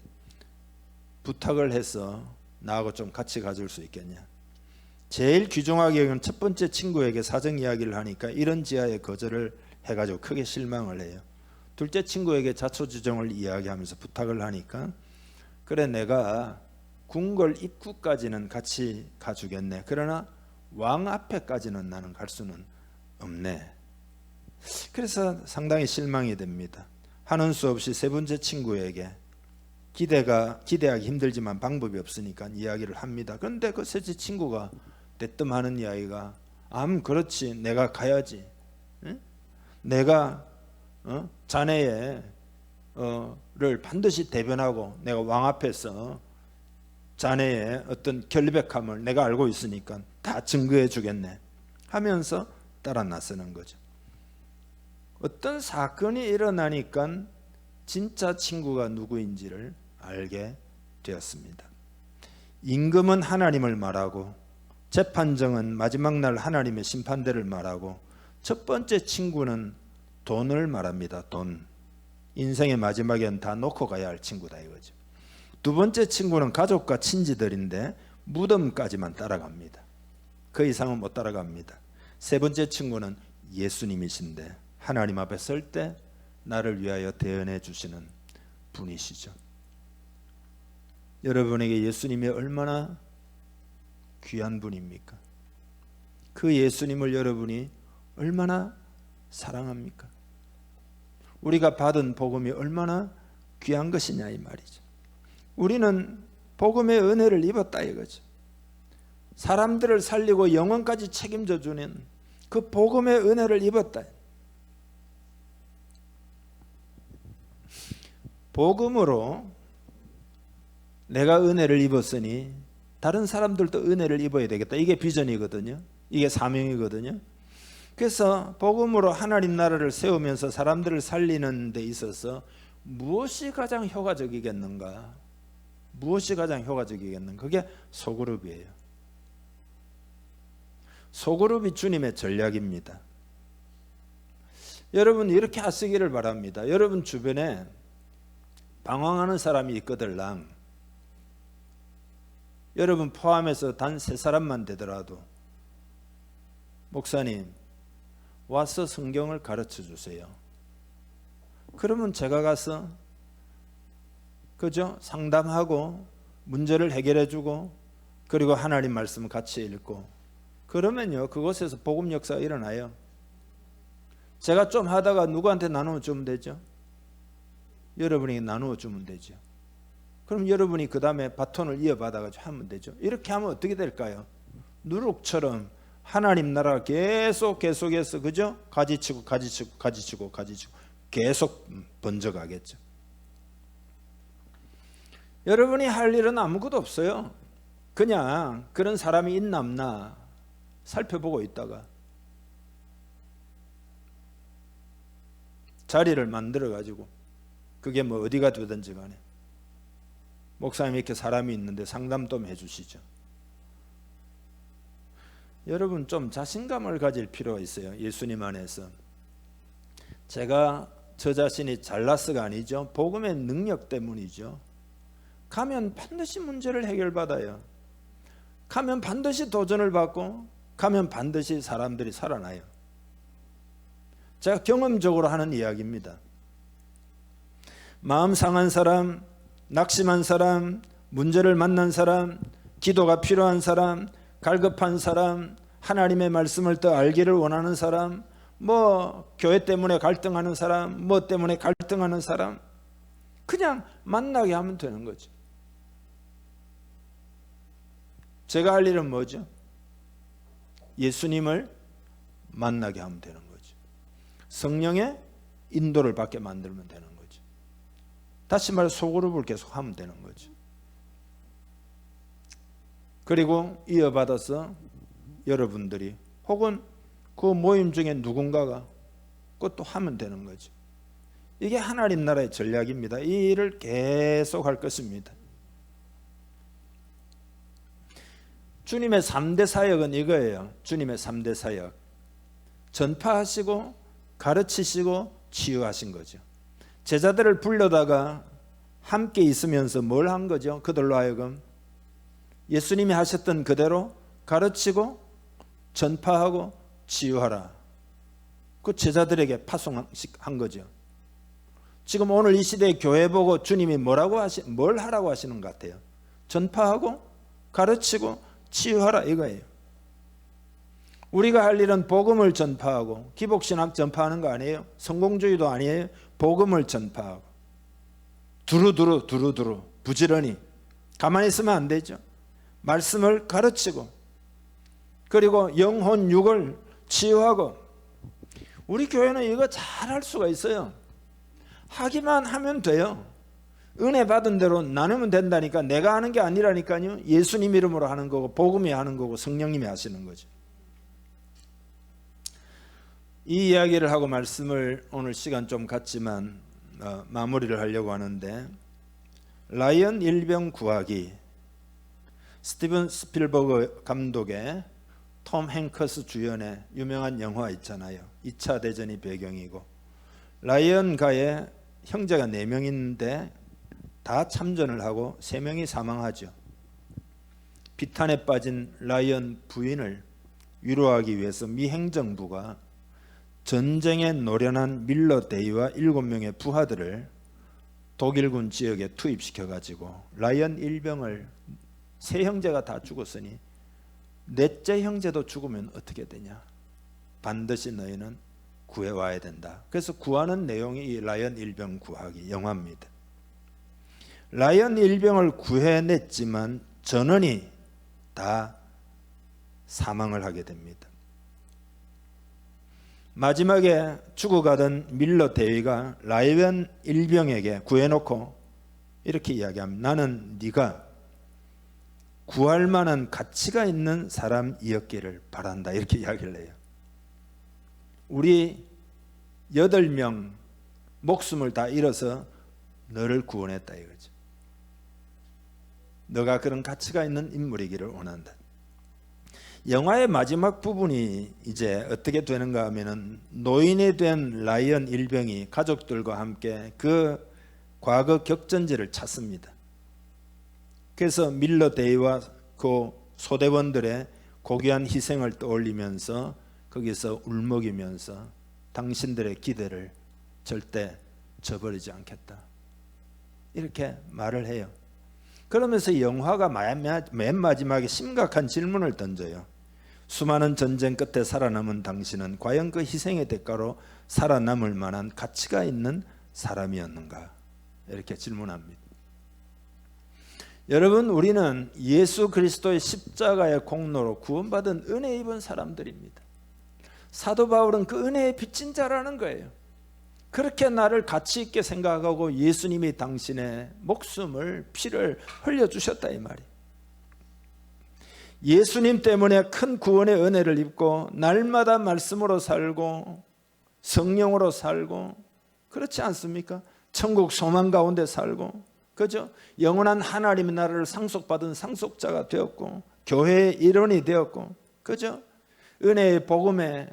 부탁을 해서 나하고 좀 같이 가줄 수 있겠냐. 제일 귀중하게 여기는 첫 번째 친구에게 사정 이야기를 하니까 이런 지하에 거절을 해가지고 크게 실망을 해요. 둘째 친구에게 자초지종을 이야기하면서 부탁을 하니까, 그래 내가 궁궐 입구까지는 같이 가주겠네. 그러나 왕 앞에까지는 나는 갈 수는 없네. 그래서 상당히 실망이 됩니다. 하는 수 없이 세 번째 친구에게 기대하기 힘들지만 방법이 없으니까 이야기를 합니다. 그런데 그 셋째 친구가 대뜸 하는 이야기가, 그렇지, 내가 가야지. 응? 내가 자네의 를 반드시 대변하고 내가 왕 앞에서 자네의 어떤 결백함을 내가 알고 있으니까 다 증거해 주겠네 하면서 따라 나서는 거죠. 어떤 사건이 일어나니까 진짜 친구가 누구인지를 알게 되었습니다. 임금은 하나님을 말하고 재판정은 마지막 날 하나님의 심판대를 말하고, 첫 번째 친구는 돈을 말합니다. 돈. 인생의 마지막엔 다 놓고 가야 할 친구다 이거죠. 두 번째 친구는 가족과 친지들인데 무덤까지만 따라갑니다. 그 이상은 못 따라갑니다. 세 번째 친구는 예수님이신데 하나님 앞에 설 때 나를 위하여 대언해 주시는 분이시죠. 여러분에게 예수님이 얼마나 귀한 분입니까? 그 예수님을 여러분이 얼마나 사랑합니까? 우리가 받은 복음이 얼마나 귀한 것이냐 이 말이죠. 우리는 복음의 은혜를 입었다 이거죠. 사람들을 살리고 영혼까지 책임져 주는 그 복음의 은혜를 입었다. 복음으로 내가 은혜를 입었으니 다른 사람들도 은혜를 입어야 되겠다. 이게 비전이거든요. 이게 사명이거든요. 그래서 복음으로 하나님 나라를 세우면서 사람들을 살리는 데 있어서 무엇이 가장 효과적이겠는가? 무엇이 가장 효과적이겠는가? 그게 소그룹이에요. 소그룹이 주님의 전략입니다. 여러분 이렇게 하시기를 바랍니다. 여러분 주변에 방황하는 사람이 있거들랑 여러분 포함해서 단 3사람만 되더라도, 목사님 와서 성경을 가르쳐 주세요. 그러면 제가 가서 그죠? 상담하고 문제를 해결해 주고 그리고 하나님 말씀 같이 읽고, 그러면요 그곳에서 복음 역사가 일어나요. 제가 좀 하다가 누구한테 나누어 주면 되죠. 여러분이 나누어 주면 되죠. 그럼 여러분이 그 다음에 바톤을 이어받아가지고 하면 되죠. 이렇게 하면 어떻게 될까요? 누룩처럼 하나님 나라가 계속해서 그죠? 가지치고 계속 번져가겠죠. 여러분이 할 일은 아무것도 없어요. 그냥 그런 사람이 있나 없나 살펴보고 있다가 자리를 만들어가지고, 그게 뭐 어디가 되든지 간에 목사님 이렇게 사람이 있는데 상담 좀 해주시죠. 여러분 좀 자신감을 가질 필요가 있어요. 예수님 안에서. 제가 저 자신이 잘나서가 아니죠. 복음의 능력 때문이죠. 가면 반드시 문제를 해결받아요. 가면 반드시 도전을 받고, 가면 반드시 사람들이 살아나요. 제가 경험적으로 하는 이야기입니다. 마음 상한 사람, 낙심한 사람, 문제를 만난 사람, 기도가 필요한 사람, 갈급한 사람, 하나님의 말씀을 더 알기를 원하는 사람, 뭐 교회 때문에 갈등하는 사람, 뭐 때문에 갈등하는 사람, 그냥 만나게 하면 되는 거죠. 제가 할 일은 뭐죠? 예수님을 만나게 하면 되는 거죠. 성령의 인도를 받게 만들면 되는 거죠. 다시 말해 소그룹을 계속 하면 되는 거죠. 그리고 이어받아서 여러분들이 혹은 그 모임 중에 누군가가 그것도 하면 되는 거죠. 이게 하나님 나라의 전략입니다. 이 일을 계속 할 것입니다. 주님의 3대 사역은 이거예요. 주님의 3대 사역. 전파하시고 가르치시고 치유하신 거죠. 제자들을 불러다가 함께 있으면서 뭘 한 거죠? 그들로 하여금 예수님이 하셨던 그대로 가르치고 전파하고 치유하라. 그 제자들에게 파송한 거죠. 지금 오늘 이 시대의 교회 보고 주님이 뭘 하라고 하시는 것 같아요? 전파하고 가르치고 치유하라 이거예요. 우리가 할 일은 복음을 전파하고 기복신학 전파하는 거 아니에요? 성공주의도 아니에요? 복음을 전파하고 두루두루 부지런히 가만히 있으면 안 되죠. 말씀을 가르치고 그리고 영혼 육을 치유하고. 우리 교회는 이거 잘 할 수가 있어요. 하기만 하면 돼요. 은혜 받은 대로 나누면 된다니까. 내가 하는 게 아니라니까요. 예수님 이름으로 하는 거고 복음이 하는 거고 성령님이 하시는 거죠. 이 이야기를 하고 말씀을 오늘 시간 좀 갖지만 마무리를 하려고 하는데, 라이언 일병 구하기, 스티븐 스필버그 감독의 톰 행커스 주연의 유명한 영화 있잖아요. 2차 대전이 배경이고 라이언 가의 형제가 4명 있는데 다 참전을 하고 3명이 사망하죠. 비탄에 빠진 라이언 부인을 위로하기 위해서 미 행정부가 전쟁에 노련한 밀러 대위와 7명의 부하들을 독일군 지역에 투입시켜가지고 라이언 일병을, 3형제가 다 죽었으니 넷째 형제도 죽으면 어떻게 되냐? 반드시 너희는 구해와야 된다. 그래서 구하는 내용이 이 라이언 일병 구하기 영화입니다. 라이언 일병을 구해냈지만 전원이 다 사망을 하게 됩니다. 마지막에 죽어가던 밀러 대위가 라이언 일병에게 구해놓고 이렇게 이야기합니다. 나는 네가 구할 만한 가치가 있는 사람이었기를 바란다. 이렇게 이야기를 해요. 우리 8명 목숨을 다 잃어서 너를 구원했다 이거죠. 너가 그런 가치가 있는 인물이기를 원한다. 영화의 마지막 부분이 이제 어떻게 되는가 하면은 노인이 된 라이언 일병이 가족들과 함께 그 과거 격전지를 찾습니다. 그래서 밀러 대위와 그 소대원들의 고귀한 희생을 떠올리면서 거기서 울먹이면서 당신들의 기대를 절대 저버리지 않겠다 이렇게 말을 해요. 그러면서 영화가 맨 마지막에 심각한 질문을 던져요. 수많은 전쟁 끝에 살아남은 당신은 과연 그 희생의 대가로 살아남을 만한 가치가 있는 사람이었는가? 이렇게 질문합니다. 여러분, 우리는 예수 그리스도의 십자가의 공로로 구원받은 은혜 입은 사람들입니다. 사도 바울은 그 은혜에 빚진 자라는 거예요. 그렇게 나를 가치 있게 생각하고 예수님이 당신의 목숨을, 피를 흘려주셨다 이 말이에요. 예수님 때문에 큰 구원의 은혜를 입고 날마다 말씀으로 살고 성령으로 살고, 그렇지 않습니까? 천국 소망 가운데 살고, 그죠? 영원한 하나님의 나라를 상속받은 상속자가 되었고 교회의 일원이 되었고, 그죠? 은혜의 복음에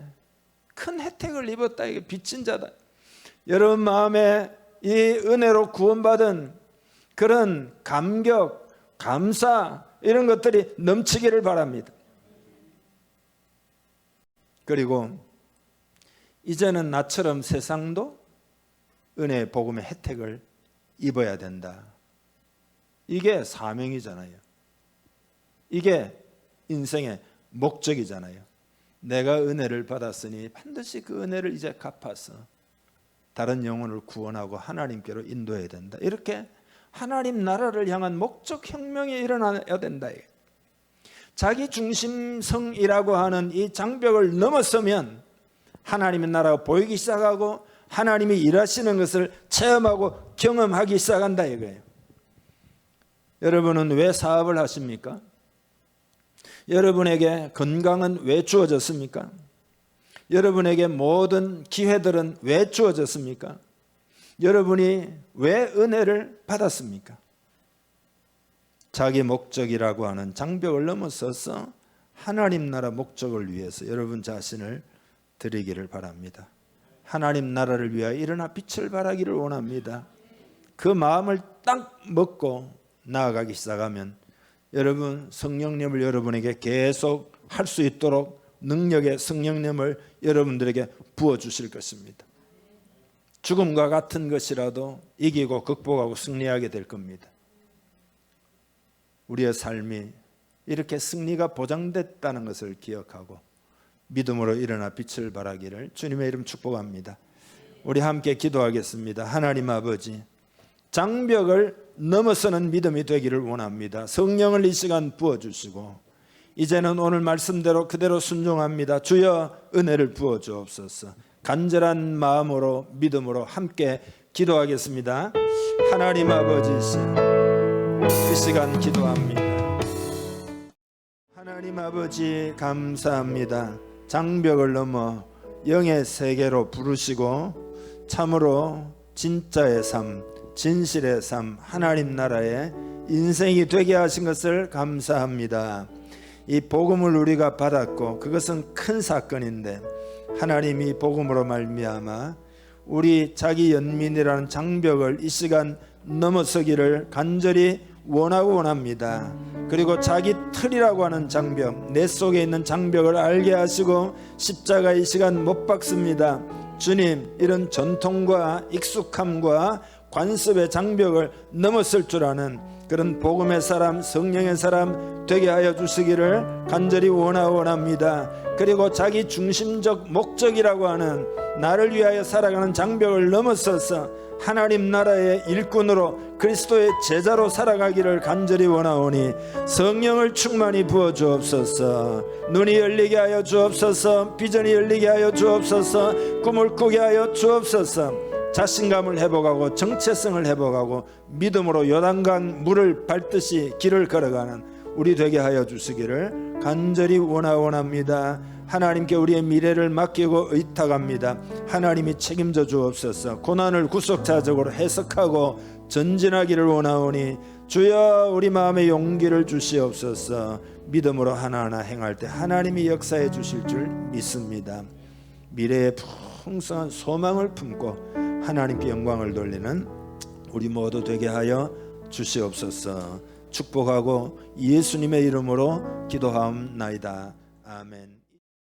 큰 혜택을 입었다. 이게 빚진 자다. 여러분 마음에 이 은혜로 구원받은 그런 감격, 감사 이런 것들이 넘치기를 바랍니다. 그리고 이제는 나처럼 세상도 은혜의 복음의 혜택을 입어야 된다. 이게 사명이잖아요. 이게 인생의 목적이잖아요. 내가 은혜를 받았으니 반드시 그 은혜를 이제 갚아서 다른 영혼을 구원하고 하나님께로 인도해야 된다. 이렇게 하나님 나라를 향한 목적 혁명이 일어나야 된다. 자기 중심성이라고 하는 이 장벽을 넘어서면 하나님의 나라가 보이기 시작하고 하나님이 일하시는 것을 체험하고 경험하기 시작한다 이거예요. 여러분은 왜 사업을 하십니까? 여러분에게 건강은 왜 주어졌습니까? 여러분에게 모든 기회들은 왜 주어졌습니까? 여러분이 왜 은혜를 받았습니까? 자기 목적이라고 하는 장벽을 넘어서서 하나님 나라 목적을 위해서 여러분 자신을 드리기를 바랍니다. 하나님 나라를 위하여 일어나 빛을 발하기를 원합니다. 그 마음을 딱 먹고 나아가기 시작하면 여러분 성령님을 여러분에게 계속 할 수 있도록 능력의 성령님을 여러분들에게 부어주실 것입니다. 죽음과 같은 것이라도 이기고 극복하고 승리하게 될 겁니다. 우리의 삶이 이렇게 승리가 보장됐다는 것을 기억하고 믿음으로 일어나 빛을 발하기를 주님의 이름 축복합니다. 우리 함께 기도하겠습니다. 하나님 아버지, 장벽을 넘어서는 믿음이 되기를 원합니다. 성령을 이 시간 부어주시고 이제는 오늘 말씀대로 그대로 순종합니다. 주여 은혜를 부어주옵소서. 간절한 마음으로 믿음으로 함께 기도하겠습니다. 하나님 아버지시 이 시간 기도합니다. 하나님 아버지 감사합니다. 장벽을 넘어 영의 세계로 부르시고 참으로 진짜의 삶, 진실의 삶, 하나님 나라의 인생이 되게 하신 것을 감사합니다. 이 복음을 우리가 받았고 그것은 큰 사건인데 하나님이 복음으로 말미암아 우리 자기 연민이라는 장벽을 이 시간 넘어서기를 간절히 원합니다. 그리고 자기 틀이라고 하는 장벽, 내 속에 있는 장벽을 알게 하시고 십자가 이 시간 못 박습니다. 주님, 이런 전통과 익숙함과 관습의 장벽을 넘었을 줄 아는 그런 복음의 사람, 성령의 사람 되게 하여 주시기를 간절히 원합니다. 그리고 자기 중심적 목적이라고 하는 나를 위하여 살아가는 장벽을 넘어서서 하나님 나라의 일꾼으로 그리스도의 제자로 살아가기를 간절히 원하오니 성령을 충만히 부어 주옵소서. 눈이 열리게 하여 주옵소서. 비전이 열리게 하여 주옵소서. 꿈을 꾸게 하여 주옵소서. 자신감을 회복하고 정체성을 회복하고 믿음으로 요단강 물을 밟듯이 길을 걸어가는 우리 되게 하여 주시기를 간절히 원합니다. 하나님께 우리의 미래를 맡기고 의탁합니다. 하나님이 책임져 주옵소서. 고난을 구속자적으로 해석하고 전진하기를 원하오니 주여 우리 마음에 용기를 주시옵소서. 믿음으로 하나하나 행할 때 하나님이 역사해 주실 줄 믿습니다. 미래의 풍성한 소망을 품고 하나님께 영광을 돌리는 우리 모두 되게 하여 주시옵소서. 축복하고 예수님의 이름으로 기도하옵나이다. 아멘.